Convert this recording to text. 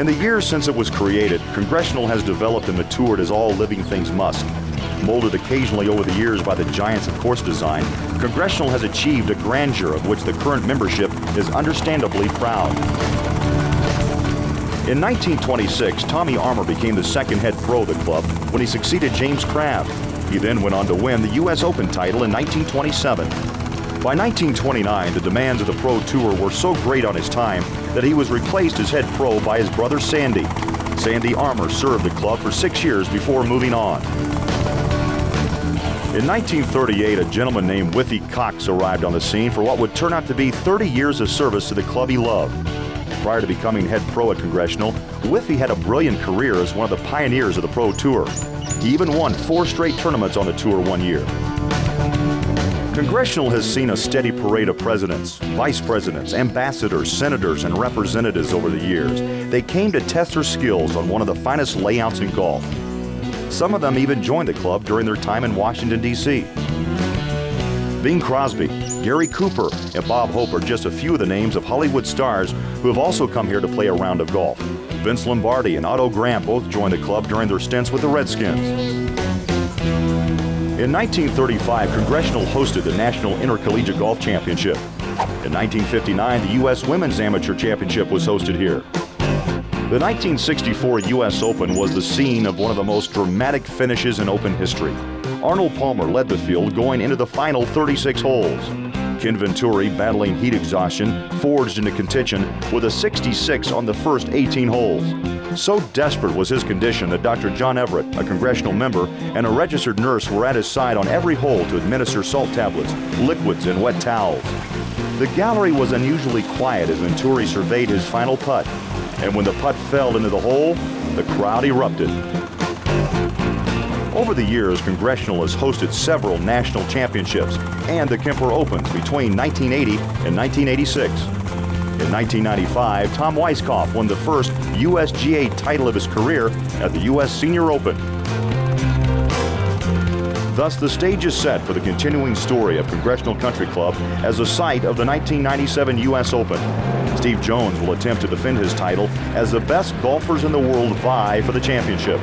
In the years since it was created, Congressional has developed and matured as all living things must. Molded occasionally over the years by the giants of course design, Congressional has achieved a grandeur of which the current membership is understandably proud. In 1926, Tommy Armour became the second head pro of the club when he succeeded James Crabb. He then went on to win the U.S. Open title in 1927. By 1929, the demands of the Pro Tour were so great on his time that he was replaced as head pro by his brother Sandy. Sandy Armour served the club for 6 years before moving on. In 1938, a gentleman named Withy Cox arrived on the scene for what would turn out to be 30 years of service to the club he loved. Prior to becoming head pro at Congressional, Withy had a brilliant career as one of the pioneers of the Pro Tour. He even won 4 straight tournaments on the tour one year. Congressional has seen a steady parade of presidents, vice presidents, ambassadors, senators, and representatives over the years. They came to test their skills on one of the finest layouts in golf. Some of them even joined the club during their time in Washington, D.C. Bing Crosby, Gary Cooper, and Bob Hope are just a few of the names of Hollywood stars who have also come here to play a round of golf. Vince Lombardi and Otto Graham both joined the club during their stints with the Redskins. In 1935, Congressional hosted the National Intercollegiate Golf Championship. In 1959, the U.S. Women's Amateur Championship was hosted here. The 1964 U.S. Open was the scene of one of the most dramatic finishes in Open history. Arnold Palmer led the field going into the final 36 holes. Ken Venturi, battling heat exhaustion, forged into contention with a 66 on the first 18 holes. So desperate was his condition that Dr. John Everett, a Congressional member, and a registered nurse were at his side on every hole to administer salt tablets, liquids, and wet towels. The gallery was unusually quiet as Venturi surveyed his final putt, and when the putt fell into the hole, the crowd erupted. Over the years, Congressional has hosted several national championships and the Kemper Opens between 1980 and 1986. In 1995, Tom Weiskopf won the first USGA title of his career at the U.S. Senior Open. Thus, the stage is set for the continuing story of Congressional Country Club as the site of the 1997 U.S. Open. Steve Jones will attempt to defend his title as the best golfers in the world vie for the championship.